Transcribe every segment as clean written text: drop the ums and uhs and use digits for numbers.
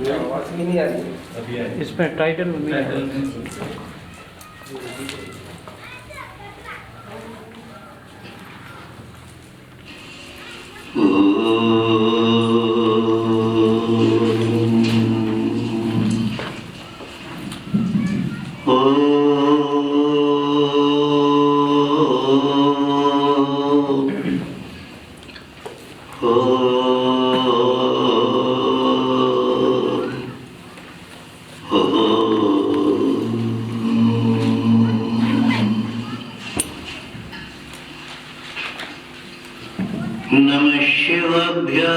नहीं आ रही है। इसमें टाइटल नहीं है। नमः शिवाभ्यां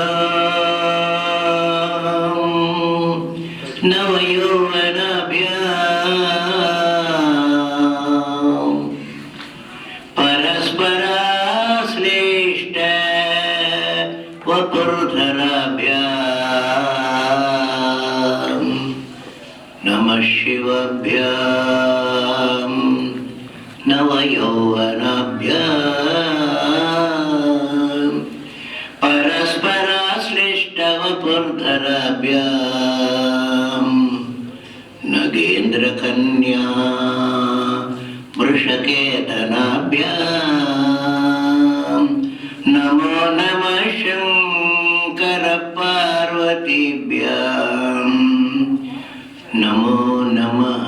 नवयौवनाभ्यां परस्पराश्लिष्ट वपुर्धराभ्यां नमः शिवाभ्यां नवयौवनाभ्यां परस्पराश्लिष्टवपुर्धराभ्यां नगेन्द्रकन्या वृषकेतनाभ्यां नमो नमः शङ्करपार्वतीभ्यां नमो नमः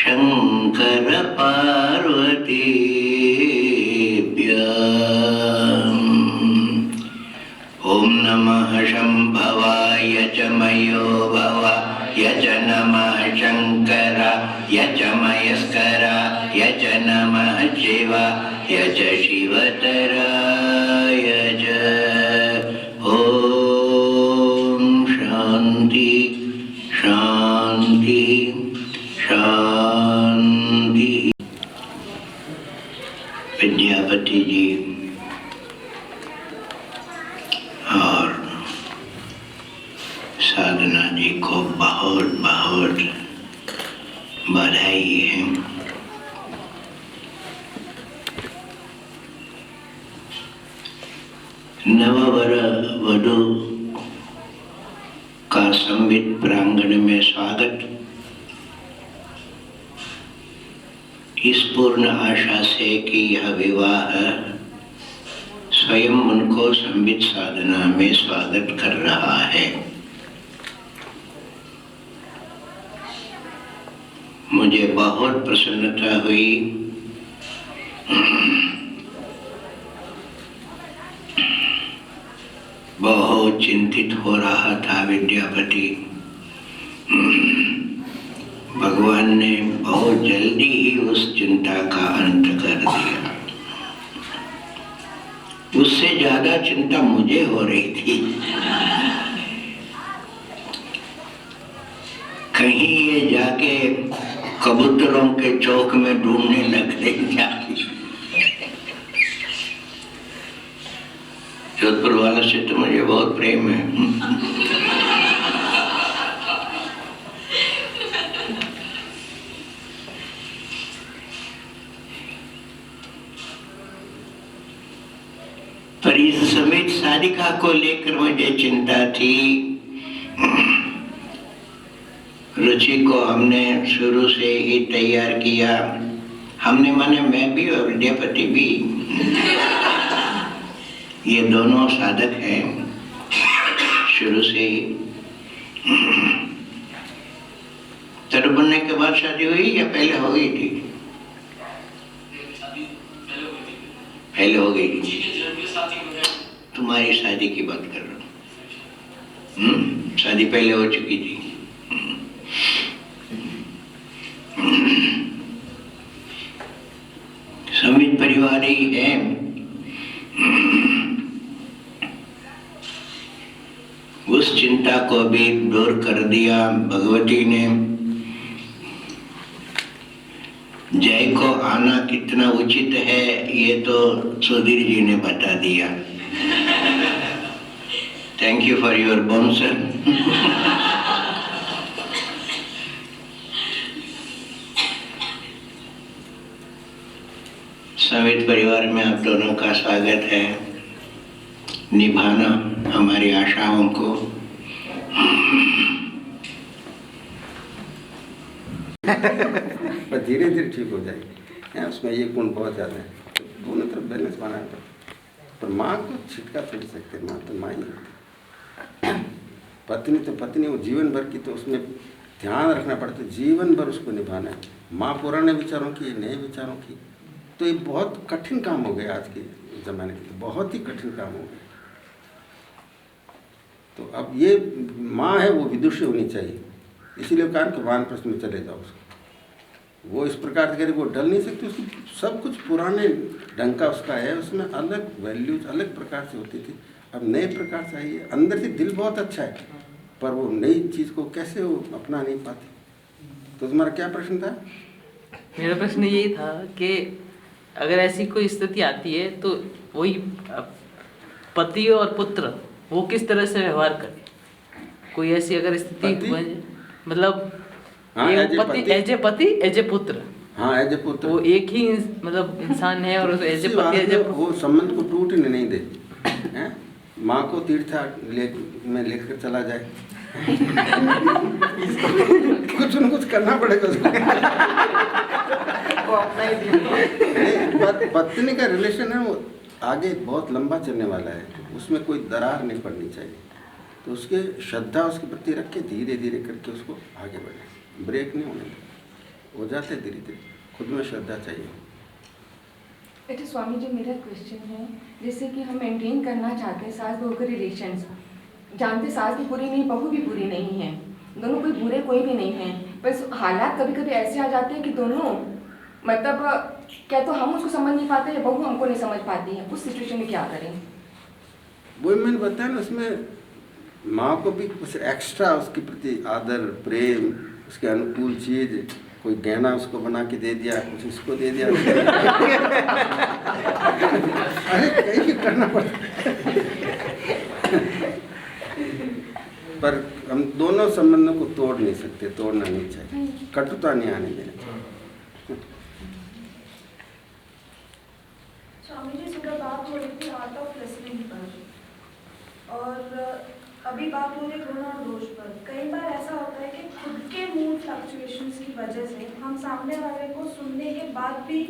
शङ्करपार्वतीभ्याम् ॐ नमः शम्भवाय च मयो भवाय च नमः शङ्कराय च मयस्कराय च नमः शिवाय च शिवतराय च ॐ शान्ति शान्ति शान्ति। विद्यापति जी और साधना जी को बहुत बहुत बधाई है। नववर वधू का संवित प्रांगण में स्वागत इस पूर्ण आशा से कि यह विवाह स्वयं उनको संवित साधना में स्वागत कर रहा है। मुझे बहुत प्रसन्नता हुई। बहुत चिंतित हो रहा था विद्यापति। भगवान ने बहुत जल्दी ही उस चिंता का अंत कर दिया। उससे ज्यादा चिंता मुझे हो रही थी, कहीं ये जाके कबूतरों के चौक में ढूंढने लग गई। जोधपुर वालों से तो मुझे बहुत प्रेम है। पर इस समेत साधिका को लेकर मुझे चिंता थी। रुचि को हमने शुरू से ही तैयार किया। हमने माने मैं भी और विद्यापति भी, ये दोनों साधक हैं शुरू से ही। तरुण बनने के बाद शादी हुई या पहले हो गई थी? पहले हो गई थी। तुम्हारी शादी की बात कर रहा हूँ। शादी पहले हो चुकी थी। संवित परिवार ही है। उस चिंता को भी दूर कर दिया भगवती ने। जय को आना कितना उचित है ये तो सुधीर जी ने बता दिया। थैंक यू फॉर योर बोनसन। संवित परिवार में आप दोनों का स्वागत है। निभाना हमारी आशाओं को। पर धीरे धीरे ठीक हो जाएगी। उसमें ये गुण बहुत ज़्यादा है, तो दोनों तरफ बैलेंस बनाना पड़ता है। पर माँ को छिटका छोड़ सकते, माँ तो माँ ही होती। पत्नी तो पत्नी, वो जीवन भर की, तो उसमें ध्यान रखना पड़ता है, जीवन भर उसको निभाना है। माँ पुराने विचारों की, नए विचारों की, तो ये बहुत कठिन काम हो गया आज के ज़माने के, तो बहुत ही कठिन काम हो गया। तो अब ये माँ है वो विदुषी होनी चाहिए, इसीलिए कहा कि वानप्रस्थ में चले जाओ उसको। वो इस प्रकार से करे, वो डल नहीं सकती, उसकी सब कुछ पुराने ढंग का उसका है, उसमें अलग वैल्यूज अलग प्रकार से होती थी, अब नए प्रकार से आई है। अंदर से दिल बहुत अच्छा है, पर वो नई चीज़ को कैसे वो अपना नहीं पाती। तो तुम्हारा क्या प्रश्न था? मेरा प्रश्न यही था कि अगर ऐसी कोई स्थिति आती है तो वही पति और पुत्र वो किस तरह से व्यवहार करे? कोई ऐसी अगर स्थिति मतलब हाँ, एज ए पति एज ए पुत्र, हाँ एज ए पुत्र, वो एक ही मतलब इंसान है और एज ए पति एज ए, वो संबंध को टूटने नहीं दे। माँ को तीर्थ में लेकर चला जाए, कुछ न कुछ करना पड़ेगा उसको। पर पत्नी का रिलेशन है वो आगे बहुत लंबा चलने वाला है, उसमें कोई दरार नहीं पड़नी चाहिए। तो उसके श्रद्धा उसके प्रति रख के धीरे धीरे करके उसको आगे बढ़े, ब्रेक नहीं होने हो जाते धीरे धीरे, खुद में श्रद्धा चाहिए। अच्छा स्वामी जी, मेरा क्वेश्चन है, जैसे कि हम मेंटेन करना चाहते हैं सास बहू के रिलेशंस, जानते सास भी पूरी नहीं, बहू भी पूरी नहीं है, दोनों कोई बुरे कोई भी नहीं है, पर हालात कभी कभी ऐसे आ जाते हैं कि दोनों मतलब क्या तो हम उसको समझ नहीं पाते या बहू हमको नहीं समझ पाती है, उस सिचुएशन में क्या करें? वही मैंने बताया ना, उसमें माँ को भी कुछ एक्स्ट्रा उसके प्रति आदर प्रेम, उसके अनुकूल चीज़, कोई गहना उसको बना के दे दिया, कुछ उसको दे दिया। अरे कहीं करना पड़ता। पर हम दोनों संबंधों को तोड़ नहीं सकते, तोड़ना नहीं चाहिए, कटुता नहीं आने देना चाहिए। स्वामी जी, सुबह बात हो रही थी आर्ट ऑफ लिसनिंग पर, और अभी बात हो रही है गुण और दोष पर। कई बार ऐसा होता है कि खुद के मूड फ्लक्चुएशंस की वजह से हम सामने वाले को सुनने के बाद भी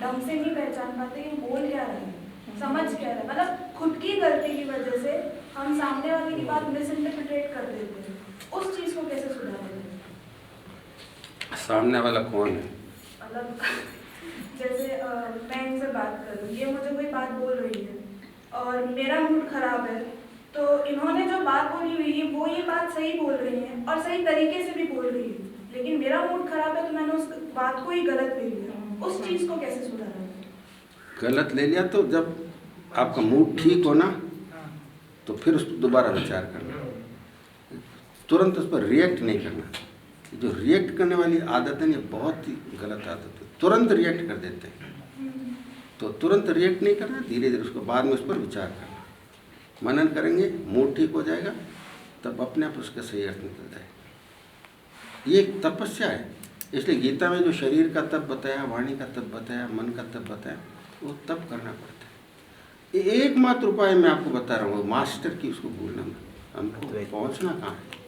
ढंग से नहीं पहचान पाते कि बोल क्या रहे हैं, समझ क्या रहे हैं, मतलब खुद की गलती की वजह से हम सामने वाले की बात मिस इंटरप्रिटेट कर देते हैं। उस चीज़ को कैसे सुधारें? सामने वाला कौन है? मतलब जैसे मैं इनसे बात करूँ, ये मुझे कोई बात बोल रही है और मेरा मूड खराब है, तो इन्होंने जो बात बोली हुई है वो ये बात सही बोल रही है और सही तरीके से भी बोल रही है, लेकिन मेरा मूड खराब है तो मैंने उस बात को ही गलत ले लिया। उस चीज़ को कैसे सुधारें? गलत ले लिया तो जब आपका मूड ठीक हो ना, तो फिर उस पर दोबारा विचार करना, तुरंत उस पर रिएक्ट नहीं करना। जो रिएक्ट करने वाली आदत है ये बहुत ही गलत आदत है, तुरंत रिएक्ट कर देते हैं। तो तुरंत रिएक्ट नहीं करना, धीरे धीरे उसको बाद में उस पर विचार करना, मनन करेंगे, मूड ठीक हो जाएगा, तब अपने आप उसका सही अर्थ निकल जाएगा। ये एक तपस्या है, इसलिए गीता में जो शरीर का तप बताया, वाणी का तप बताया, मन का तप बताया, वो तप करना पड़ता है। ये एकमात्र उपाय मैं आपको बता रहा हूँ, मास्टर की उसको भूलना मत, हमको पहुँचना कहाँ है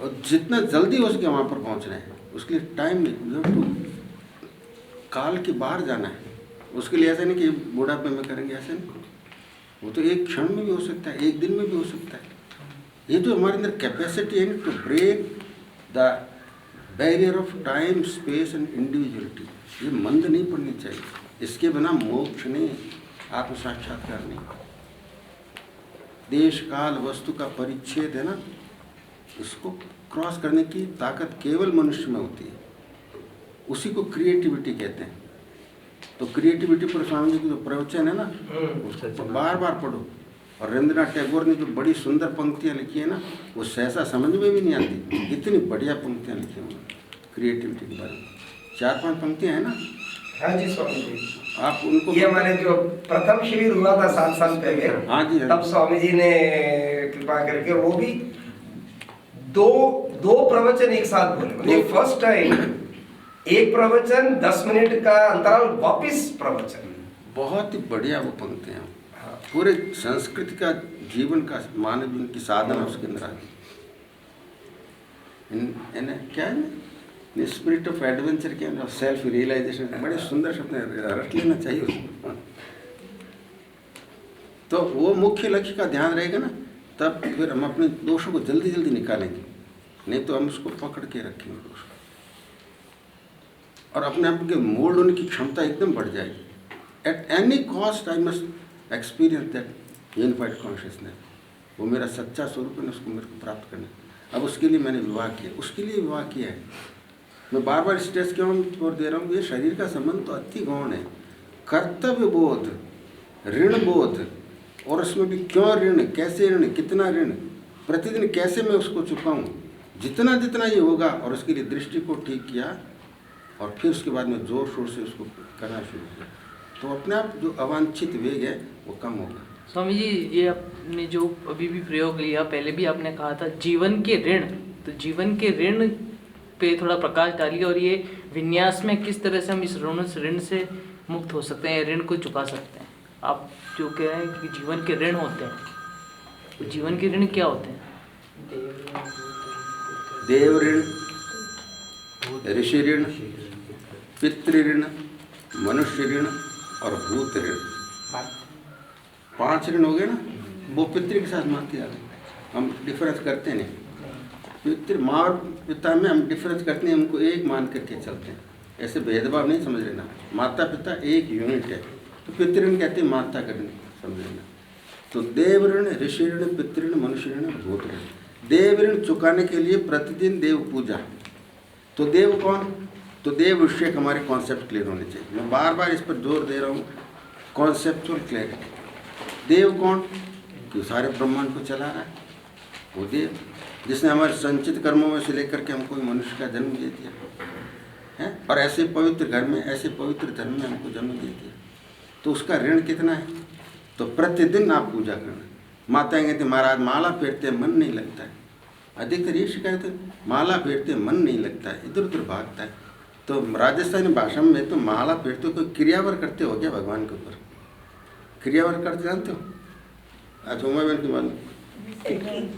और जितना जल्दी हो सके वहाँ पर पहुँचना है। उसके लिए टाइम नहीं, तो काल के बाहर जाना है। उसके लिए ऐसा नहीं कि बुढ़ापे में करेंगे, ऐसा नहीं, वो तो एक क्षण में भी हो सकता है, एक दिन में भी हो सकता है। ये जो हमारे अंदर कैपेसिटी है to break the barrier of time space and individuality, ये मंद नहीं पड़नी चाहिए। इसके बिना मोक्ष नहीं, आत्म साक्षात्कार नहीं। देश काल वस्तु का परिच्छेद है ना, इसको क्रॉस करने की ताकत केवल मनुष्य में होती है, उसी को क्रिएटिविटी कहते हैं। तो क्रिएटिविटी पर स्वामी जी की जो प्रवचन है ना, उसको बार बार पढ़ो। और रविंद्रनाथ टैगोर ने जो बड़ी सुंदर पंक्तियाँ लिखी है ना, वो सहसा समझ में भी नहीं आती, इतनी बढ़िया पंक्तियाँ लिखी हैं क्रिएटिविटी के बारे में। 4-5 पंक्तियाँ हैं ना। हाँ जी स्वामी जी, आप उनको, ये हमारे जो प्रथम शिविर हुआ था 7 साल पहले, हाँ जी, तब स्वामी जी ने कृपा करके वो भी दो प्रवचन एक साथ बोले। फर्स्ट टाइम एक प्रवचन 10 मिनट का अंतराल, वापिस प्रवचन। बहुत ही बढ़िया वो पंक्तियाँ, पूरे संस्कृति का जीवन का मानव जीवन की साधना उसके अंदर आ गई। क्या है, स्पिरिट ऑफ एडवेंचर के अंदर सेल्फ रियलाइजेशन, बड़े सुंदर शब्द हैं, रट लेना चाहिए उसको। तो वो मुख्य लक्ष्य का ध्यान रहेगा ना, तब फिर हम अपने दोषों को जल्दी जल्दी निकालेंगे, नहीं तो हम उसको पकड़ के रखेंगे दोष, और अपने आप के मोल्ड होने की क्षमता एकदम बढ़ जाएगी। At any cost I must experience that unified consciousness, वो मेरा सच्चा स्वरूप है, उसको मेरे को प्राप्त करना। अब उसके लिए मैंने विवाह किया, उसके लिए विवाह किया है। मैं बार बार स्ट्रेस क्यों दे रहा हूँ, ये शरीर का संबंध तो अति गौण है। कर्तव्य बोध, ऋण बोध, और उसमें भी क्यों ऋण, कैसे ऋण, कितना ऋण, प्रतिदिन कैसे मैं उसको चुकाऊं, जितना जितना ये होगा, और उसके लिए दृष्टि को ठीक किया, और फिर उसके बाद में जोर शोर से उसको करना शुरू किया, तो अपने आप जो अवांछित वेग है वो कम होगा। स्वामी जी, ये आपने जो अभी भी प्रयोग लिया, पहले भी आपने कहा था जीवन के ऋण, तो जीवन के ऋण पे थोड़ा प्रकाश डालिए, और ये विन्यास में किस तरह से हम इस ऋण से मुक्त हो सकते हैं, ऋण को चुका सकते हैं। आप जो कह रहे हैं कि जीवन के ऋण होते हैं, तो जीवन के ऋण क्या होते हैं? देव ऋण, ऋषि ऋण, पितृ ऋण, मनुष्य ऋण और भूत ऋण, 5 ऋण हो गए ना। वो पितृ के साथ मानते आ गए, हम डिफरेंस करते नहीं। पितृ माँ और पिता में हम डिफरेंस करते हैं, उनको एक मान करके चलते हैं, ऐसे भेदभाव नहीं समझ लेना। माता पिता एक यूनिट है, तो पितृ ऋण कहते हैं माता का ऋण, समझ लेना। तो देव ऋण, ऋषि ऋण, पितृ ऋण, मनुष्य ऋण, भूत ऋण। देव ऋण चुकाने के लिए प्रतिदिन देव पूजा। तो देव कौन? तो देव विषय हमारे कॉन्सेप्ट क्लियर होने चाहिए। मैं बार बार इस पर जोर दे रहा हूँ, कॉन्सेप्चुअल क्लैरिटी। देव कौन? कि सारे ब्रह्मांड को चला रहा है, वो देव, जिसने हमारे संचित कर्मों में से लेकर के हमको मनुष्य का जन्म दे दिया है, और ऐसे पवित्र घर में, ऐसे पवित्र धर्म में हमको जन्म दे दिया। तो उसका ऋण कितना है? तो प्रतिदिन आप पूजा करना। माताएं कहते महाराज माला फेरते मन नहीं लगता है, अधिकतर ये शिकायत है, माला फेरते मन नहीं लगता है, इधर उधर भागता है। तो राजस्थानी भाषा में तो माला फेरते हो, कोई क्रियावर करते हो क्या भगवान के ऊपर? क्रियावर करते जानते हो? अच्छा उमा बहन की मालूम,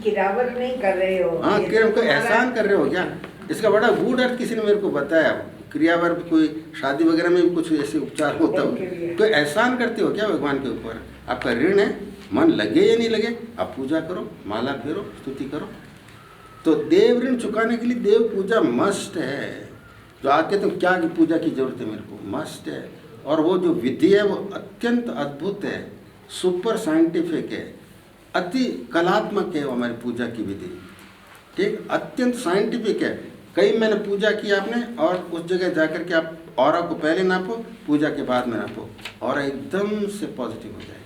किरावर नहीं कर रहे हो। हाँ, कोई एहसान कर रहे हो क्या? इसका बड़ा गूढ़ अर्थ किसी ने मेरे को बताया। क्रियावर कोई शादी वगैरह में भी कुछ ऐसे उपचार होता हो, कोई एहसान करते हो क्या भगवान के ऊपर? आपका ऋण है, मन लगे या नहीं लगे, आप पूजा करो, माला फेरो, स्तुति करो। तो देव ऋण चुकाने के लिए देव पूजा मस्ट है। जो आके तो क्या की पूजा की जरूरत है, मेरे को मस्ट है। और वो जो विधि है वो अत्यंत अद्भुत है, सुपर साइंटिफिक है, अति कलात्मक है वो हमारी पूजा की विधि, ठीक, अत्यंत साइंटिफिक है। कई मैंने पूजा की आपने, और उस जगह जाकर के आप ऑरा को पहले नापो, पूजा के बाद में नापो, और एकदम से पॉजिटिव हो जाए।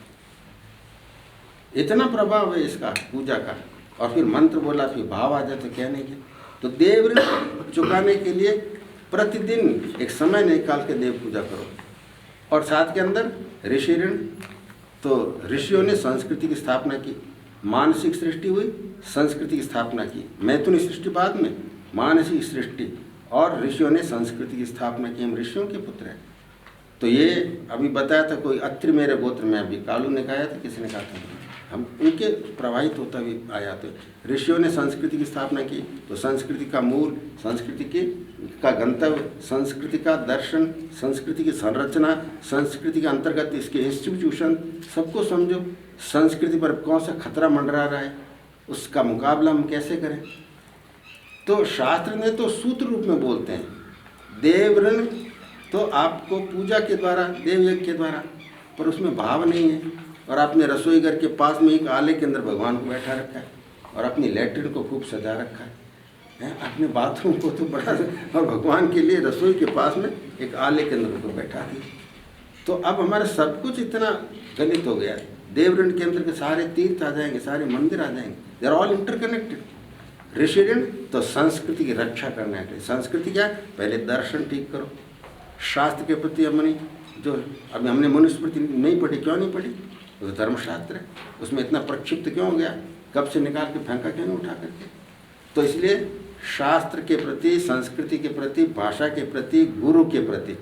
इतना प्रभाव है इसका पूजा का। और फिर मंत्र बोला, फिर भाव आ जाए तो कहने के। तो देव ऋण चुकाने के लिए प्रतिदिन एक समय निकाल के देव पूजा करो। और साथ के अंदर ऋषि ऋण, तो ऋषियों ने संस्कृति की स्थापना की, मानसिक सृष्टि हुई, संस्कृति की स्थापना की। मैथुनी सृष्टि बाद में, मानसिक सृष्टि, और ऋषियों ने संस्कृति की स्थापना की। हम ऋषियों के पुत्र हैं। तो ये अभी बताया था कोई अत्रि मेरे गोत्र में, अभी कालू ने कहा था, किसी ने कहा था, हम उनके प्रभावित होता भी आया। तो ऋषियों ने संस्कृति की स्थापना की, तो संस्कृति का मूल, संस्कृति का गंतव्य, संस्कृति का दर्शन, संस्कृति की संरचना, संस्कृति के अंतर्गत इसके इंस्टीट्यूशन, सबको समझो। संस्कृति पर कौन सा खतरा मंडरा रहा है, उसका मुकाबला हम कैसे करें। तो शास्त्र ने तो सूत्र रूप में बोलते हैं, देव ऋण तो आपको पूजा के द्वारा, देव यज्ञ के द्वारा, पर उसमें भाव नहीं है। और आपने रसोई घर के पास में एक आले के अंदर भगवान को बैठा रखा है, और अपनी लैट्रिन को खूब सजा रखा है, अपने बाथरूम को तो बड़ा, और भगवान के लिए रसोई के पास में एक आले के अंदर को बैठा दिया। तो अब हमारा सब कुछ इतना गलित हो गया है। देव ऋण के अंदर के सारे तीर्थ आ जाएंगे, सारे मंदिर आ जाएंगे, दे आर ऑल इंटरकनेक्टेड। ऋषि ऋण तो संस्कृति की रक्षा करना है। संस्कृति क्या है? पहले दर्शन ठीक करो, शास्त्र के प्रति अपनी जो अभी हमने मनुस्मृति नहीं पढ़ी, क्यों नहीं पढ़ी? वो धर्मशास्त्र है, उसमें इतना प्रक्षिप्त क्यों हो गया? कब से निकाल के फेंका क्यों नहीं उठा करके? तो इसलिए शास्त्र के प्रति, संस्कृति के प्रति, भाषा के प्रति, गुरु के प्रति,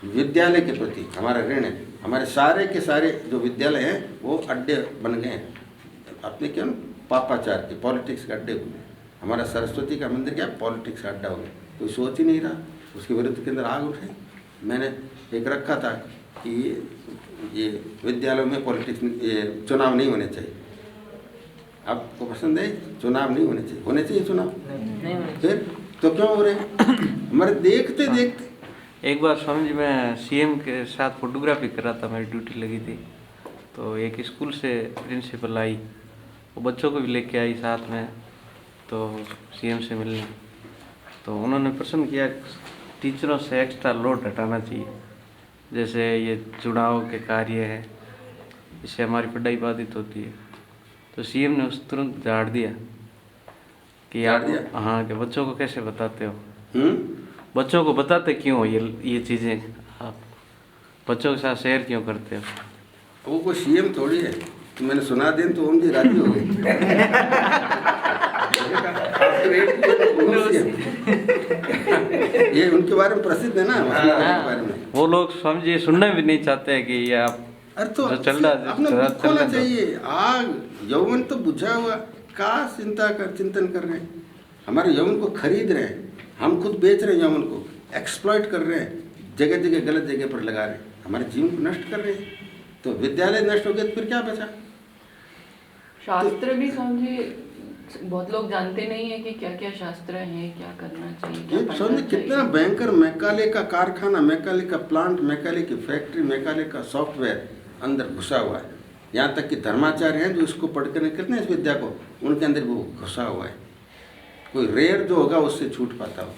विद्यालय के प्रति हमारा ऋण है। हमारे सारे के सारे जो विद्यालय हैं वो अड्डे बन गए हैं अपने, क्या ना, पापाचार के, पॉलिटिक्स के अड्डे हुए। हमारा सरस्वती का मंदिर क्या पॉलिटिक्स अड्डा हो गया, कोई सोच ही नहीं रहा, उसके विरुद्ध के अंदर आग उठे। मैंने एक रखा था कि ये विद्यालयों में पॉलिटिक्स ये चुनाव नहीं होने चाहिए। आपको पसंद है चुनाव नहीं होने चाहिए? होने चाहिए चुनाव, नहीं होने फिर तो क्यों हो रहे हैं? हमारे देखते देखते एक बार स्वामी जी मैं सीएम के साथ फोटोग्राफी कर रहा था, मेरी ड्यूटी लगी थी, तो एक स्कूल से प्रिंसिपल आई, वो बच्चों को भी लेके आई साथ में, तो सीएम से मिलने, तो उन्होंने प्रश्न किया टीचरों से एक्स्ट्रा लोड हटाना चाहिए, जैसे ये चुनाव के कार्य है, इससे हमारी पढ़ाई बाधित होती है। तो सीएम ने उस तुरंत झाड़ दिया कि झाड़ आप दिया? हाँ कि बच्चों को कैसे बताते हो, हम्म। बच्चों को बताते क्यों हो ये चीज़ें, आप बच्चों के साथ शेयर क्यों करते हो? वो कोई सीएम थोड़ी है, तो मैंने सुना दें तो हम जी राजी हो गए। ये उनके बारे में प्रसिद्ध है ना, उनके बारे में। वो लोग स्वामी जी सुनना भी नहीं चाहते हैं कि ये आप अरे तो जो चल रहा है, अपना चल दुख होना रहा है। चाहिए। आग यौवन तो बुझा हुआ, का चिंतन कर रहे हैं, हमारे यौवन को खरीद रहे हैं, हम खुद बेच रहे हैं, यौवन को एक्सप्लॉइट कर रहे हैं, जगह जगह गलत जगह पर लगा रहे हैं, हमारे जीवन को नष्ट कर रहे हैं। तो विद्यालय नष्ट हो गए तो फिर क्या बचा? शास्त्र भी समझे, बहुत लोग जानते नहीं है कि क्या क्या शास्त्र हैं, क्या करना चाहिए, क्या ये पढ़ना समझे चाहिए। कितना भयंकर मैकाले का कारखाना, मैकाले का प्लांट, मैकाले की फैक्ट्री, मैकाले का सॉफ्टवेयर अंदर घुसा हुआ है। यहाँ तक कि धर्माचार्य हैं जो इसको पढ़कर निकलते हैं इस विद्या को, उनके अंदर वो घुसा हुआ है। कोई रेयर जो होगा उससे छूट पाता हो,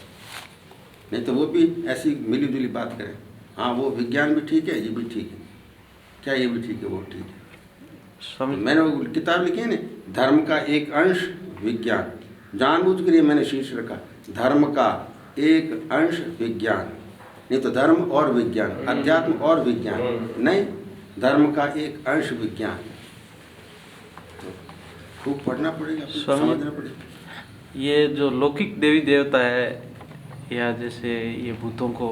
नहीं तो वो भी ऐसी मिली जुली बात करें, हाँ वो विज्ञान भी ठीक है, ये भी ठीक है, क्या ये भी ठीक है, वो ठीक है। स्वामी मैंने वो किताब लिखी है ना, धर्म का एक अंश विज्ञान, जानबूझ कर ये मैंने शीर्ष रखा, धर्म का एक अंश विज्ञान, नहीं तो धर्म और विज्ञान, अध्यात्म और विज्ञान नहीं, धर्म का एक अंश विज्ञान। तो खूब पढ़ना पड़ेगा, खूब स्वामी- समझना पड़ेगा। ये जो लौकिक देवी देवता है या जैसे ये भूतों को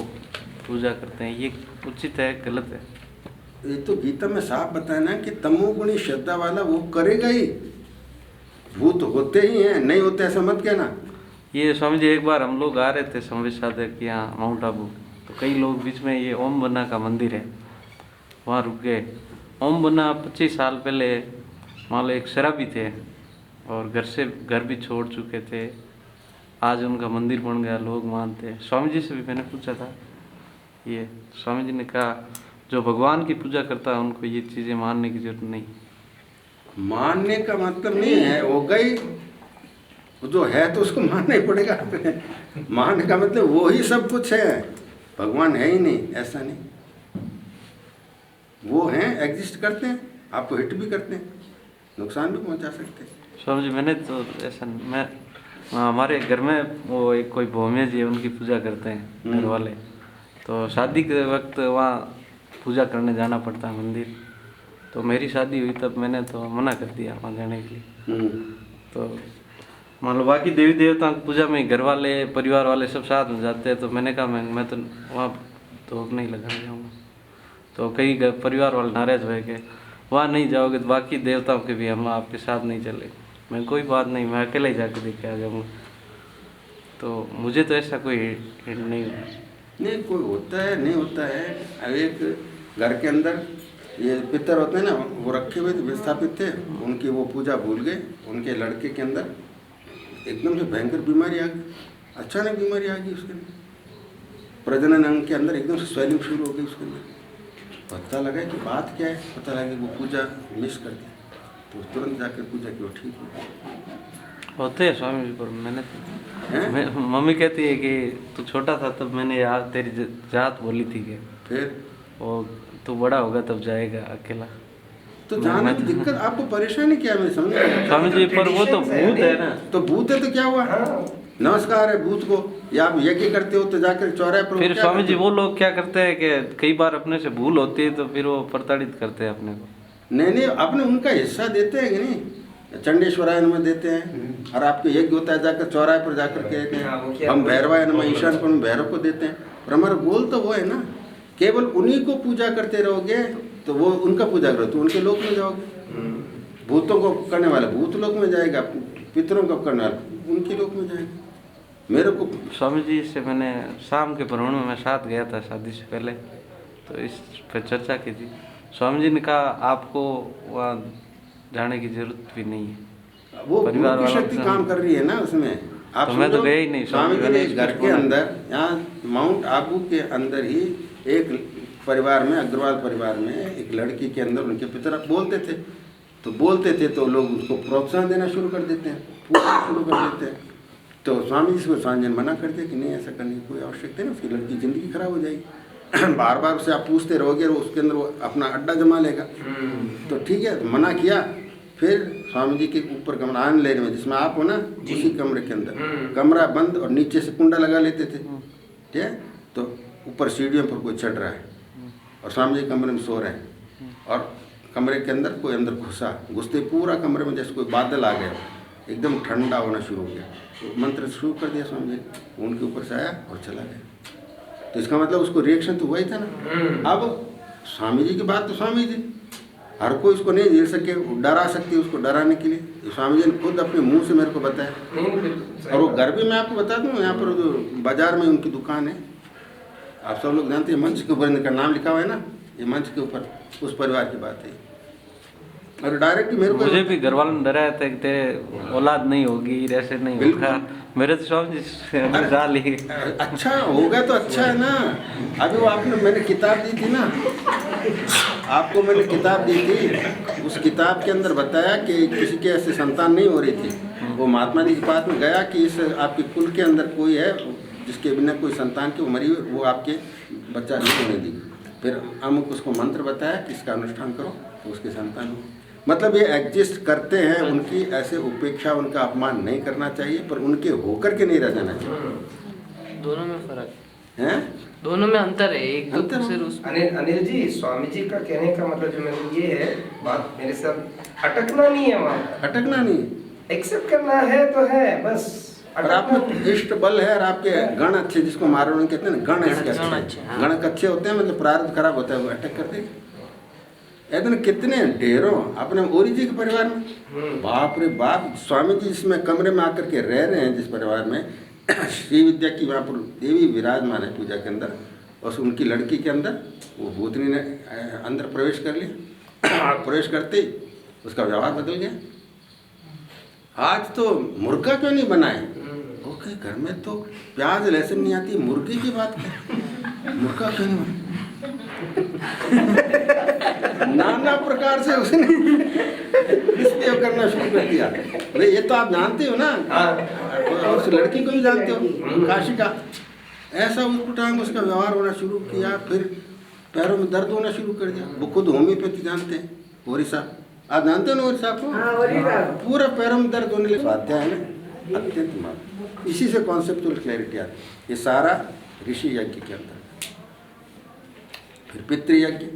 पूजा करते हैं, ये उचित है गलत है? ये तो गीता में साफ बताया ना कि तमोगुणी श्रद्धा वाला वो करेगा ही, भूत होते ही हैं, नहीं होते ऐसा मत कहना। ये स्वामी जी एक बार हम लोग आ रहे थे संवित साधक के यहाँ माउंट आबू, तो कई लोग बीच में ये ओम बन्ना का मंदिर है वहाँ रुक गए। ओम बन्ना 25 साल पहले मान लो एक शराबी थे और घर भी छोड़ चुके थे, आज उनका मंदिर बन गया, लोग मानते हैं। स्वामी जी से भी मैंने पूछा था ये, स्वामी जी ने कहा जो भगवान की पूजा करता है उनको ये चीज़ें मानने की जरूरत नहीं। मानने का मतलब नहीं है, हो गई जो है तो उसको मानना ही पड़ेगा। मानने का मतलब वो ही सब कुछ है, भगवान है ही नहीं, ऐसा नहीं। वो हैं, एग्जिस्ट करते हैं, आपको हिट भी करते हैं, नुकसान भी पहुंचा सकते हैं। स्वामी जी मैंने तो ऐसा मैं हमारे घर में वो एक कोई भौमिया जी है, उनकी पूजा करते हैं घर वाले, तो शादी के वक्त वहाँ पूजा करने जाना पड़ता है मंदिर। तो मेरी शादी हुई तब मैंने तो मना कर दिया वहाँ जाने के लिए। तो मान लो बाकी देवी देवताओं की पूजा में घर वाले परिवार वाले सब साथ में जाते हैं, तो मैंने कहा मैं तो वहाँ तो नहीं लगाने जाऊँगा। तो कई परिवार वाले नाराज हुए कि वहाँ नहीं जाओगे तो बाकी देवताओं के भी हम आपके साथ नहीं चले। मैं कोई बात नहीं, मैं अकेले ही जाकर देख के आ जाऊँगा। तो मुझे तो ऐसा कोई हिंट नहीं हुआ। नहीं, कोई होता है नहीं होता है। अब एक घर के अंदर ये पितर होते हैं ना, वो रखे हुए थे, विस्थापित थे, उनकी वो पूजा भूल गए, उनके लड़के के अंदर एकदम से भयंकर बीमारी आ गई, अचानक बीमारी आ गई उसके अंदर, प्रजनन अंग के अंदर एकदम से स्वेलिंग शुरू हो गई उसके अंदर। पता लगा कि बात क्या है, पता लगा कि वो पूजा मिस कर दी, तो तुरंत जाकर पूजा की, वो ठीक हो। होते हैं स्वामी जी, पर मैंने मम्मी कहती है कि तू छोटा था तब मैंने यार तेरी जात बोली थी कि फिर वो तू बड़ा होगा तब जाएगा अकेला। तो जाने की दिक्कत, आपको परेशानी क्या है, मैं समझ नहीं आता। स्वामी जी पर वो तो भूत है ना। तो भूत है तो क्या हुआ, नमस्कार है भूत को, या आप यज्ञ करते हो तो जाकर चौराहे पर फिर स्वामी जी वो लोग क्या करते हैं कि कई बार अपने से भूल होती है तो फिर वो प्रताड़ित करते हैं अपने को। नहीं, अपने उनका हिस्सा देते हैं कि नहीं, चंडेश्वराय नमः देते हैं, और आपके यज्ञ होता है जाकर चौराहे पर जाकर के हम भैरवाय नमः ईशान पर भैरव को देते हैं, पर हमारा गोल तो वो है ना, केवल उन्हीं को पूजा करते रहोगे तो वो उनका पूजा करो तो उनके लोक में जाओगे, भूतों को करने वाला भूत लोक में जाएगा, पितरों का करने वाले उनके लोक में जाएंगे। मेरे को स्वामी जी से मैंने शाम के भ्रमण में मैं साथ गया था शादी से पहले, तो इस पर चर्चा की थी। स्वामी जी ने कहा आपको वहाँ जाने की जरूरत भी नहीं है, वो परिवार गुरु की वालों शक्ति के काम साथ। कर रही है ना उसमें। आप तो मैं तो समझो, गया ही नहीं। स्वामी जी ने मैंने घर के अंदर, यहाँ माउंट आबू के अंदर ही एक परिवार में, अग्रवाल परिवार में एक लड़की के अंदर उनके पिता बोलते थे तो लोग उसको प्रोत्साहन देना शुरू कर देते हैं, पूछना शुरू कर देते हैं। तो स्वामी जी को स्वामी जी ने मना कर दिया कि नहीं, ऐसा करने की कोई आवश्यकता नहीं, उसकी लड़की ज़िंदगी खराब हो जाएगी। बार बार उससे आप पूछते रहोगे और उसके अंदर वो अपना अड्डा जमा लेगा। तो ठीक है, मना किया। फिर स्वामी जी के ऊपर कमरा आने लेने में जिसमें आप हो ना, उसी कमरे के अंदर कमरा बंद और नीचे से कुंडा लगा लेते थे, ठीक है। तो ऊपर सीढ़ियों पर कोई चढ़ रहा है और स्वामी जी कमरे में सो रहे हैं और कमरे के अंदर कोई अंदर घुसते पूरा कमरे में जैसे कोई बादल आ गया, एकदम ठंडा होना शुरू हो गया। तो मंत्र शुरू कर दिया स्वामी जी, उनके ऊपर से आया और चला गया। तो इसका मतलब उसको रिएक्शन तो हुआ ही था ना। अब स्वामी जी की बात तो स्वामी जी, हर कोई उसको नहीं झेल सके, डरा सकती है उसको डराने के लिए। स्वामी जी ने खुद अपने मुंह से मेरे को बताया। और वो घर भी मैं आपको बता दूँ, यहाँ पर जो बाजार में उनकी दुकान है, आप सब लोग जानते हैं, मंच के ऊपर इनका नाम लिखा हुआ है ना, ये मंच के ऊपर उस परिवार की बात है। और डायरेक्ट मेरे को, मुझे भी घर वालों ने डराया था कि तेरे औलाद नहीं होगी, ऐसे नहीं होगा। मेरे तो स्वामी जी से डाल ही। अच्छा होगा तो अच्छा है ना। अभी वो मैंने किताब दी थी ना आपको, मैंने किताब दी थी, उस किताब के अंदर बताया कि किसी के ऐसे संतान नहीं हो रही थी। वो महात्मा जी के पास में गया कि इस आपके कुल के अंदर कोई है जिसके बिना कोई संतान की, वो मरी हुई, वो आपके बच्चा नहीं होने दी। फिर अमुक उसको मंत्र बताया कि इसका अनुष्ठान करो तो उसके संतान हो। मतलब ये एग्जिस्ट करते हैं, उनकी ऐसे उपेक्षा, उनका अपमान नहीं करना चाहिए, पर उनके होकर के नहीं रह जाना चाहिए। दोनों में फर्क है, दोनों में अंतर है। एक तो अंतर सिर्फ उस अनिल जी, स्वामी जी का कहने का मतलब जो मेरे को ये है, बात मेरे साथ अटकना नहीं है, वहाँ अटकना नहीं, एक्सेप्ट करना है तो है बस। और आप में इष्ट बल है और आपके गण अच्छे, जिसको मारो नहीं कहते हैं ना, गण इसके अच्छे, गण अच्छे होते हैं, मतलब प्रारब्ध खराब होता है, वो अटैक कर देगा। ऐसे कितने ढेरों अपने ओरी जी के परिवार में, बाप रे बाप, स्वामी जी इसमें कमरे में आकर के रह रहे हैं जिस परिवार में श्री विद्या की वहाँ पर देवी विराजमान है पूजा के अंदर, और उनकी लड़की के अंदर वो भूतनी ने अंदर प्रवेश कर लिया। प्रवेश करते ही उसका व्यवहार बदल गया। आज तो मुर्गा क्यों नहीं बनाए, ओके घर में तो प्याज लहसुन नहीं आती, मुर्गी की बात है, मुर्गा क्यों नहीं बनाए? नाना प्रकार से उसने डिस्प्ले करना शुरू कर दिया। अरे ये तो आप जानते हो ना, और उस लड़की को भी जानते हो, काशी का। ऐसा उठपटांग उसका व्यवहार होना शुरू किया, फिर पैरों में दर्द होना शुरू कर दिया। वो खुद होम्योपैथी जानते हैं, ओरी साहब, आप जानते हो ना ओरी साहब को, पूरा पैरों में दर्द होने लगे। स्वाध्याय है ना अत्यंत महत्व, इसी से कॉन्सेप्चुअल क्लैरिटी आती है। ये सारा ऋषि यज्ञ के अंदर। फिर पितृयज्ञ,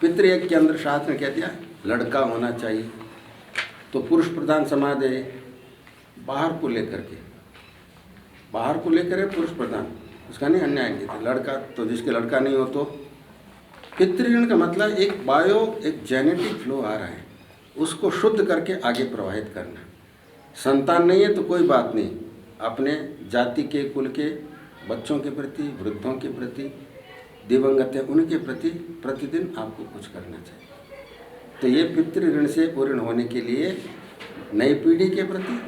पितृयज्ञ के अंदर शास्त्र ने कह दिया लड़का होना चाहिए। तो पुरुष प्रधान समाज है, बाहर को लेकर के, बाहर को लेकर है पुरुष प्रधान, उसका नहीं अन्याय नहीं था। लड़का तो जिसके लड़का नहीं हो तो पितृऋण का मतलब एक जेनेटिक फ्लो आ रहा है, उसको शुद्ध करके आगे प्रवाहित करना। संतान नहीं है तो कोई बात नहीं, अपने जाति के कुल के बच्चों के प्रति, वृद्धों के प्रति, दिवंगत है उनके प्रति प्रतिदिन आपको कुछ करना चाहिए। तो ये पितृऋण से पूर्ण होने के लिए नई पीढ़ी के प्रति,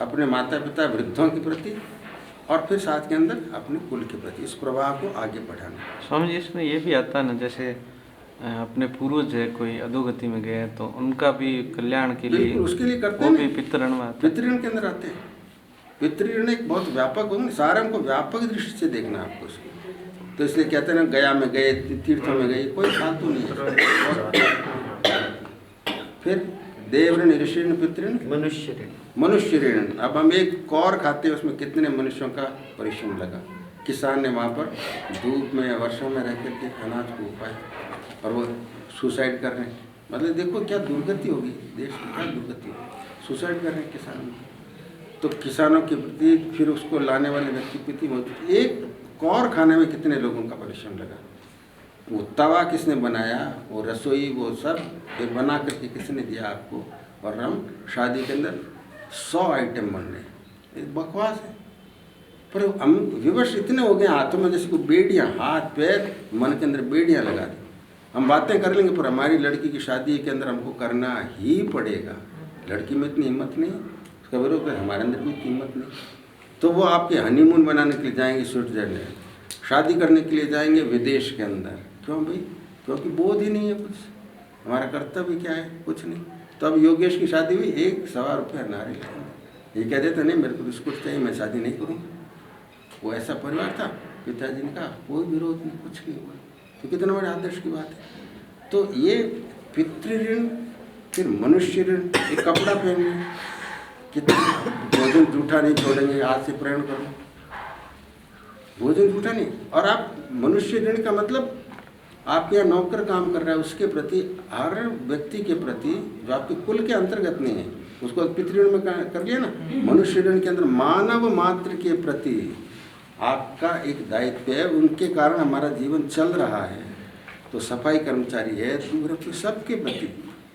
अपने माता पिता वृद्धों के प्रति, और फिर साथ के अंदर अपने कुल के प्रति इस प्रवाह को आगे बढ़ाना। स्वामी जी इसमें ये भी आता है ना, जैसे अपने पूर्वज है कोई अधोगति में गए तो उनका भी कल्याण के लिए, उसके लिए करते वो हैं, भी पितृऋण में आता है। पितृऋण के अंदर आते हैं। पितृऋण एक बहुत व्यापक होगा, सारा हमको व्यापक दृष्टि से देखना है आपको उसको। तो इसलिए कहते हैं ना, गया में गए, तीर्थों में गए, कोई फालतू नहीं है। फिर देवऋण, ऋषिऋण, पितृऋण, मनुष्य ऋण, मनुष्य ऋण। अब हम एक कौर खाते हैं, उसमें कितने मनुष्यों का परिश्रम लगा। किसान ने वहाँ पर धूप में वर्षा में रह करके अनाज को उपाया, और वो सुसाइड कर रहे हैं। मतलब देखो क्या दुर्गति होगी, देश की क्या दुर्गति होगी, सुसाइड कर रहे हैं किसान। तो किसानों के प्रति, फिर उसको लाने वाले व्यक्ति के प्रति, एक कौर खाने में कितने लोगों का परिश्रम लगा। वो तवा किसने बनाया, वो रसोई, वो सब फिर बना करके किसने दिया आपको। और हम शादी के अंदर 100 आइटम बन रहे हैं, एक बकवास है। पर हम विवश इतने हो गए हाथों में, जैसे कोई बेड़ियाँ, हाथ पैर मन के अंदर बेड़ियाँ लगा दी। हम बातें कर लेंगे पर हमारी लड़की की शादी के अंदर हमको करना ही पड़ेगा। लड़की में इतनी हिम्मत नहीं, उसका विरोध कर, हमारे अंदर भी इतनी हिम्मत नहीं। तो वो आपके हनीमून बनाने के लिए जाएंगे स्विट्जरलैंड, शादी करने के लिए जाएंगे विदेश के अंदर। क्यों भाई? क्योंकि बोध ही नहीं है कुछ, हमारा कर्तव्य क्या है? कुछ नहीं। तो अब योगेश की शादी हुई, 1 रुपया नारे लेंगे, ये कह देते नहीं मेरे को बिस्कुट चाहिए, मैं शादी नहीं करूँगा। वो ऐसा परिवार था, पिताजी ने कहा कोई विरोध नहीं, कुछ नहीं हुआ। तो कितना बड़े आदर्श की बात है। तो ये पितृ-ऋण, फिर मनुष्य ऋण, एक कपड़ा पहनना, कितना भोजन जूठा नहीं छोड़ेंगे, आज से प्रण करो, भोजन जूठा नहीं। और आप मनुष्य ऋण का मतलब आपके यहाँ नौकर काम कर रहा है, उसके प्रति, हर व्यक्ति के प्रति जो आपके कुल के अंतर्गत नहीं है, उसको पितृ-ऋण में कर लिया ना। मनुष्य ऋण के अंदर मानव मात्र के प्रति आपका एक दायित्व है, उनके कारण हमारा जीवन चल रहा है। तो सफाई कर्मचारी है, दूर सबके प्रति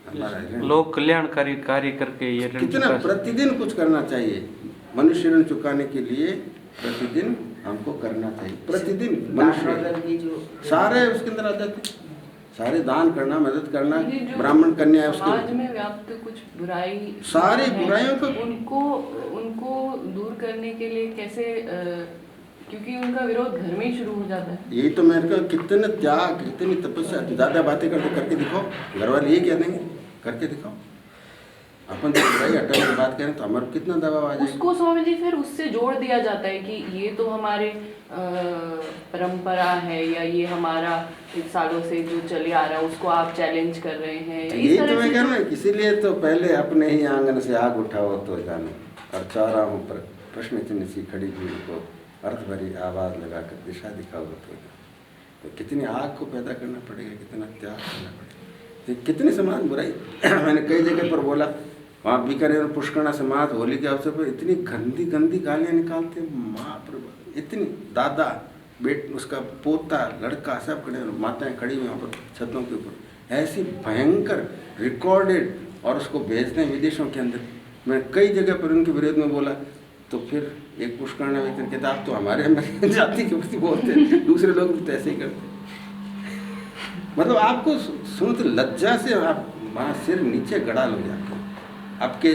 हमारा ऋण, लोक कल्याणकारी कार्य करके ये ऋण कितना प्रतिदिन कुछ करना चाहिए। मनुष्य ऋण चुकाने के लिए प्रतिदिन हमको करना चाहिए, प्रतिदिन मनुष्य सारे उसके अंदर आ जाते, सारे दान करना, मदद करना, ब्राह्मण कन्या है उसके समाज में व्याप्त कुछ बुराई, सारी बुराइयों को उनको दूर करने के लिए कैसे, क्योंकि उनका विरोध घर में ही शुरू हो जाता है। यही तो मेरे को, कितने त्याग, कितनी तपस्या। ज़्यादा बातें करके दिखाओ, घर वाले ये कह देंगे करके दिखाओ। अपन तो बुराई हटाने की बात करें तो हमारे कितना दबाव आ जाए। उसको स्वामी जी फिर उससे जोड़ दिया जाता है कि ये तो हमारे परंपरा है, या ये हमारा सालों से जो चले आ रहा है उसको आप चैलेंज कर रहे हैं। यही तो मैं कह रहा हूँ, इसीलिए तो पहले अपने ही आंगन से आग उठाओ तो जानो, और चौराहों पर प्रश्न चिन्ह सी खड़ी भीड़ को अर्थ भरी आवाज़ लगाकर दिशा दिखाओ तो कितनी आग को पैदा करना पड़ेगा, कितना त्याग करना पड़ेगा, तो कितनी समाज बुराई। मैंने कई जगह पर बोला, वहाँ बीकानेर में पुष्करणा समाज होली के अवसर पर इतनी गंदी गंदी गालियाँ निकालते, माँ प्रभु, इतनी, दादा बेट, उसका पोता, लड़का, सब खड़े, माताएं खड़ी हुई वहाँ पर छतों के ऊपर, ऐसी भयंकर रिकॉर्डेड, और उसको भेजते हैं विदेशों के अंदर। मैं कई जगह पर उनके विरोध में बोला, तो फिर एक पुष्करण व्यक्ति कहता आप तो हमारे जाति के प्रति बोलते हैं, दूसरे लोग तो ऐसे ही करते। मतलब आपको सुनो तो लज्जा से आप वहाँ सिर नीचे गड़ा लो जाते हो। आपके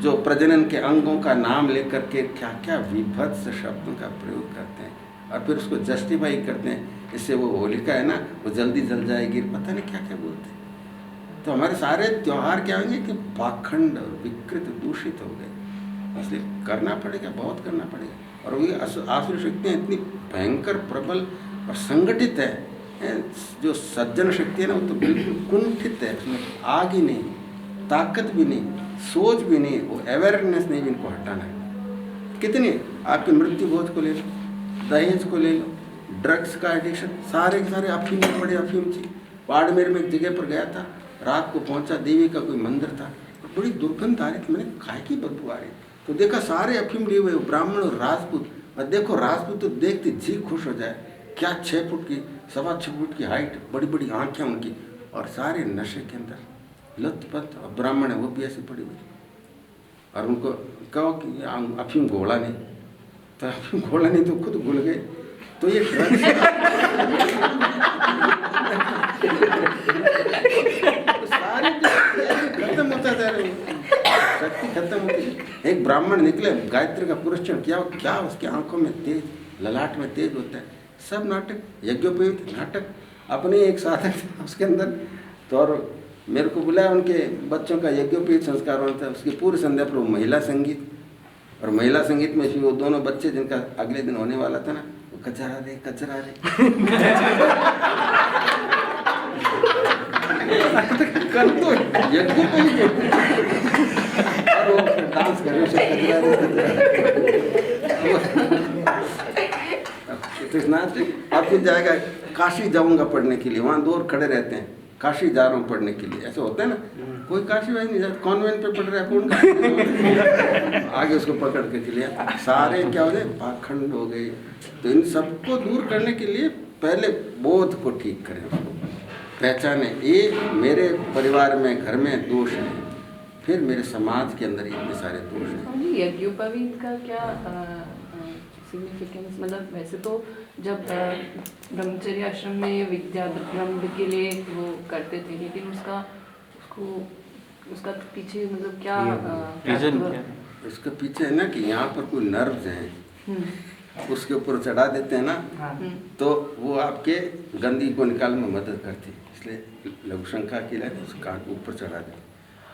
जो प्रजनन के अंगों का नाम लेकर के क्या क्या विभत्स शब्दों का प्रयोग करते हैं, और फिर उसको जस्टिफाई करते हैं, इससे वो होलिका है ना वो जल्दी जल जाएगी, पता नहीं क्या क्या बोलते हैं। तो हमारे सारे त्यौहार क्या होंगे कि पाखंड और विकृत दूषित हो गए। इसलिए करना पड़ेगा, बहुत करना पड़ेगा। और वही आसुरी शक्तियाँ इतनी भयंकर, प्रबल और संगठित है, जो सज्जन शक्ति है ना वो तो बिल्कुल कुंठित है, उसमें आग ही नहीं, ताकत भी नहीं, सोच भी नहीं, वो अवेयरनेस नहीं भी इनको हटाना है। कितनी आपकी मृत्यु बोझ को ले लो, दहेज को ले लो, ड्रग्स का एडिक्शन, सारे के सारे अफीम में पड़े, अफीम थी। बाड़मेर में एक जगह पर गया था, रात को पहुंचा, देवी का कोई मंदिर था, बड़ी दुर्गंध आ रही थी, मैंने काय की बदबू आ रही, तो देखा सारे अफीम लिए हुए ब्राह्मण और राजपूत। और देखो राजपूत तो देखते जी खुश हो जाए, क्या 6 फुट की, 6.25 फुट की हाइट, बड़ी बड़ी आँखें उनकी, और सारे नशे के अंदर लथपथ। और ब्राह्मण है वो भी ऐसे पड़ी हुई, और उनको कहो कि अफीम घोड़ा नहीं, तो अफीम घोड़ा नहीं तो खुद घुल गए। तो ये सारी खत्म होता जा रही है, शक्ति खत्म होती है। एक ब्राह्मण निकले, गायत्री का पुरस्कार किया, क्या उसकी आंखों में तेज, ललाट में तेज होता है। सब नाटक, यज्ञोपवीत नाटक, अपने एक साधक था उसके अंदर। तो और मेरे को बुलाया, उनके बच्चों का यज्ञोपवीत संस्कार होना था, उसकी पूरी संध्या पर महिला संगीत, और महिला संगीत में वो दोनों बच्चे जिनका अगले दिन होने वाला था ना, वो कचरा रे कचरा रे कर तो डांस कर रहे। अब फिर जाएगा काशी जाऊंगा पढ़ने के लिए, वहाँ दूर खड़े रहते हैं, काशी जा रहा हूँ पढ़ने के लिए, ऐसे होता है ना। कोई काशी भाई नहीं जाता, कॉन्वेंट पे पढ़ रहा है, कौन आगे उसको पकड़ के चलिए। सारे क्या हो गए, पाखंड हो गए। तो इन सबको दूर करने के लिए पहले बोध को ठीक करें, उसको पहचाने, ये मेरे परिवार में, घर में दोष है, फिर मेरे समाज के अंदर इतने सारे दोष हैं। हाँ जी, यज्ञोपवीत का क्या सिग्निफिकेंस, मतलब वैसे तो जब ब्रह्मचर्य आश्रम में विद्या ब्रह्म के लिए वो करते थे, लेकिन उसका पीछे मतलब क्या रीजन क्या? इसके पीछे है ना कि यहाँ पर कोई नर्व्स हैं, उसके ऊपर चढ़ा देते हैं ना, तो वो आपके गंदगी को निकालने में मदद करती है, इसलिए लघु शंका के लिए उस कान को ऊपर चढ़ा देते।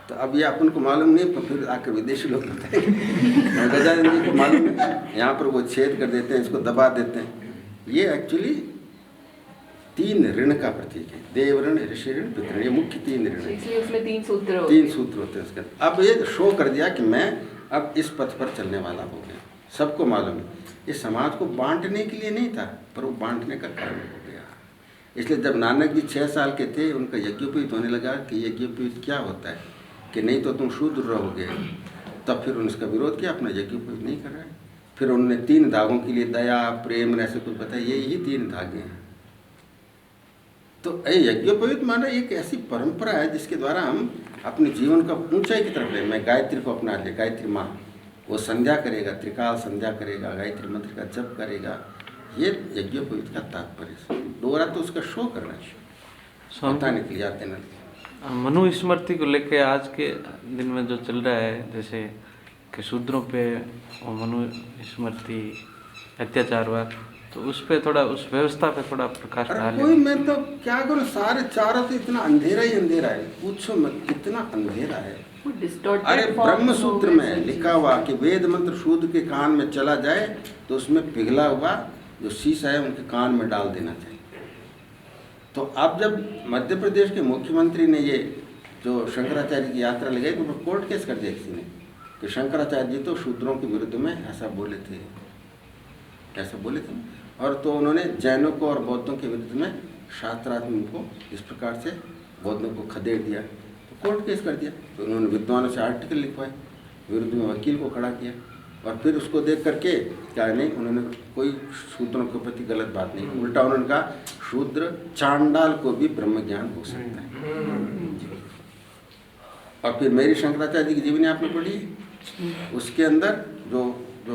तो अब ये अपन को मालूम नहीं, पर फिर आकर विदेशी लोग बताएंगे गजानन जी को मालूम है, यहाँ पर वो छेद कर देते हैं, इसको दबा देते हैं। ये एक्चुअली 3 ऋण का प्रतीक है, देव ऋण, ऋषि ऋण, पितृ ऋण, ये मुख्य 3 ऋण है। इसलिए उसमें 3 सूत्र 3 सूत्र होते हैं उसके। अब ये शो कर दिया कि मैं अब इस पथ पर चलने वाला हो गया, सबको मालूम है। ये समाज को बांटने के लिए नहीं था, पर वो बांटने का कारण हो गया। इसलिए जब नानक जी 6 साल के थे, उनका यज्ञोपवीत होने लगा कि यज्ञोपवीत क्या होता है, कि नहीं तो तुम शूद्र रहोगे, तब फिर उन्होंने इसका विरोध किया, अपना यज्ञोपवीत नहीं कर रहा है। फिर उन्होंने 3 धागों के लिए दया, प्रेम, ऐसे कुछ बताया, यही 3 धागे हैं। तो यज्ञोपवीत माना एक ऐसी परंपरा है जिसके द्वारा हम अपने जीवन का ऊंचाई की तरफ ले। मैं गायत्री को अपना लिया, गायत्री माँ, वो संध्या करेगा, त्रिकाल संध्या करेगा, गायत्री मंत्र का जप करेगा, ये यज्ञोपवीत का तात्पर्य। दोहरा तो उसका शो करना है, बताने के लिए आते ना। मनु स्मृति को लेके आज के दिन में जो चल रहा है, जैसे कि शूद्रों पे वो मनु स्मृति अत्याचार हुआ, तो उस पे थोड़ा, उस व्यवस्था पे थोड़ा प्रकाश डालें। कोई, मैं तो क्या करूँ, सारे चारों तो इतना अंधेरा ही अंधेरा है, पूछो मत कितना अंधेरा है। अरे ब्रह्म सूत्र में लिखा हुआ कि वेद मंत्र शूद्र के कान में चला जाए तो उसमें पिघला हुआ जो शीशा है उनके कान में डाल देना चाहिए। तो अब जब मध्य प्रदेश के मुख्यमंत्री ने ये जो शंकराचार्य की यात्रा लगाई, तो कोर्ट केस कर दिया किसी ने कि शंकराचार्य जी तो शूद्रों के विरुद्ध में ऐसा बोले थे, और तो उन्होंने जैनों को और बौद्धों के विरुद्ध में शास्त्रात्म को इस प्रकार से बौद्धों को खदेड़ दिया, तो कोर्ट केस कर दिया। तो उन्होंने विद्वानों से आर्टिकल लिखवाए, विरुद्ध में वकील को खड़ा किया, और फिर उसको देख करके क्या नहीं, उन्होंने कोई शूद्रों के प्रति गलत बात नहीं, उल्टा उन्होंने कहा शूद्र चांडाल को भी ब्रह्म ज्ञान हो सकता है। और फिर मेरी शंकराचार्य जी की जीवनी आपने पढ़ी, उसके अंदर जो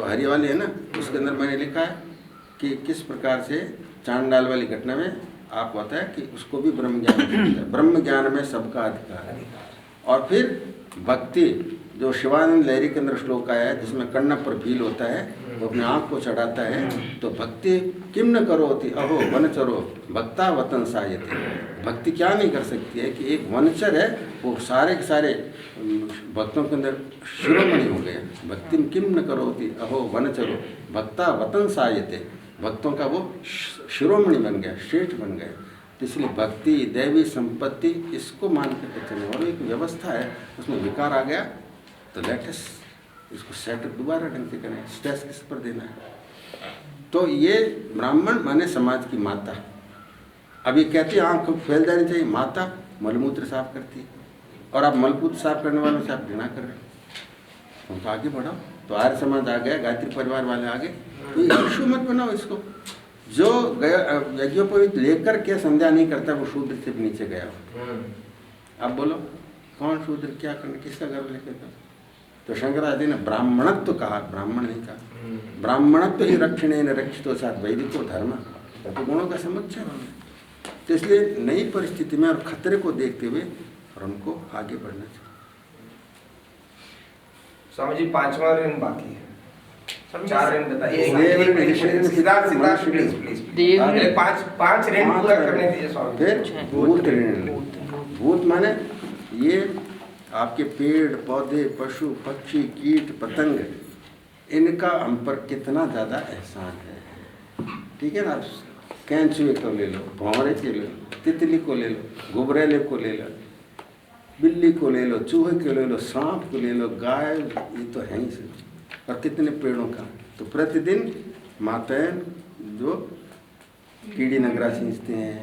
हरि वाले है ना, उसके अंदर मैंने लिखा है कि किस प्रकार से चांडाल वाली घटना में आप होता है कि उसको भी ब्रह्म ज्ञान हो सकता है, ब्रह्म ज्ञान में सबका अधिकार है। और फिर भक्ति, जो शिवानंद लहरी के अंदर श्लोक आया है जिसमें कर्ण पर भील होता है, वो अपने आँख को चढ़ाता है, तो भक्ति किम न करो होती अहो वनचरो भक्ता वतन सायते। भक्ति क्या नहीं कर सकती है कि एक वनचर है, वो सारे के सारे भक्तों के अंदर शिरोमणि हो गया। भक्ति किम न करो होती अहो वनचरो भक्ता वतन सायते, भक्तों का वो शिरोमणि बन गया, श्रेष्ठ बन गया। इसलिए भक्ति, दैवी संपत्ति, इसको मान करके चलने, और एक व्यवस्था है उसमें विकार आ गया तो लेटेस इसको सेट दोबारा ढंग से करें, स्ट्रेस किस पर देना है। तो ये ब्राह्मण माने समाज की माता। अब ये कहती है आँख फैल जानी चाहिए, माता मलमूत्र साफ करती है, और आप मलमूत्र साफ करने वालों से आप घृणा कर रहे हो, उनको आगे बढ़ाओ। तो आर्य समाज आ गया, गायत्री परिवार वाले आ गए, तो इशू मत बनाओ इसको। जो यज्ञोपवीत लेकर के संध्या नहीं करता वो शूद्र से भी नीचे गया हो। अब बोलो कौन शूद्र, क्या करना, किसका गर्व लेकर? तो शंकराचार्य ने ब्राह्मणत्व तो कहा, ब्राह्मण नहीं कहा। ब्राह्मणत्व ही रक्षणे न रक्षितो साथ वैदिको धर्म, तो गुणों का समुच्चय होना। तो इसलिए नई परिस्थिति में और खतरे को देखते हुए और हमको आगे बढ़ना चाहिए। स्वामी जी 5वां ऋण बाकी है, 4 ऋण बताइए। पांच ऋण पूरा करने दीजिए स्वामी। फिर भूत ऋण, भूत माने ये आपके पेड़ पौधे, पशु पक्षी, कीट पतंग, इनका हम पर कितना ज़्यादा एहसान है। ठीक है ना, कैंचुए को ले लो, भंवरे को ले लो, तितली को ले लो, गुबरेले को ले लो, बिल्ली को ले लो, चूहे को ले लो, सांप को ले लो, गाय, ये तो है ही सब। और कितने पेड़ों का, तो प्रतिदिन माताएं जो कीड़ी नगरा सींचते हैं,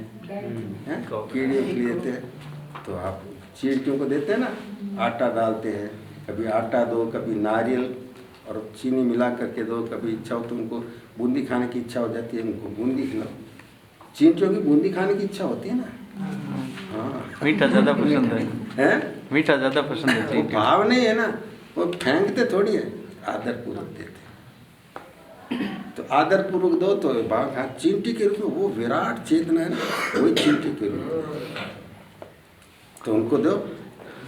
कीड़े लेते हैं, तो आप चींटियों को देते हैं ना, आटा डालते हैं, कभी आटा दो, कभी नारियल और चीनी मिला करके दो, कभी इच्छा हो तो उनको बूंदी खाने की इच्छा हो जाती है, उनको बूंदी खिलाओ। चींटियों की बूंदी खाने की इच्छा होती है ना, हाँ, मीठा ज़्यादा पसंद है। मीठा ज़्यादा पसंद है वो चींटी। भाव नहीं है ना, वो फेंकते थोड़ी है, आदरपूर्वक देते। तो आदरपूर्वक दो तो भाव। हाँ, चींटी के रूप में वो विराट चेतना है ना, वही चींटी के रूप में, तो उनको दो।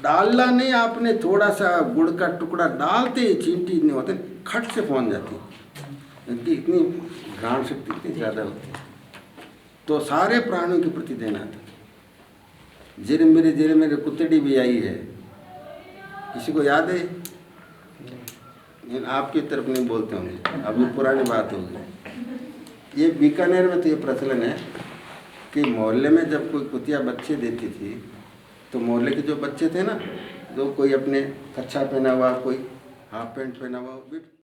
डालना नहीं, आपने थोड़ा सा गुड़ का टुकड़ा डालते ही चींटी नहीं होते, खट से पहुंच जाती, इनकी इतनी घ्राण शक्ति इतनी ज़्यादा होती है। तो सारे प्राणियों के प्रति देना था। जेरे मेरे कुत्तड़ी भी आई है, किसी को याद है? आपकी तरफ नहीं बोलते होंगे, अभी पुरानी बात होगी। ये बीकानेर में तो ये प्रचलन है कि मोहल्ले में जब कोई कुतिया बच्चे देती थी तो मोहल्ले के जो बच्चे थे ना, जो कोई अपने कच्छा पहना हुआ, कोई हाफ पैंट पहना हुआ,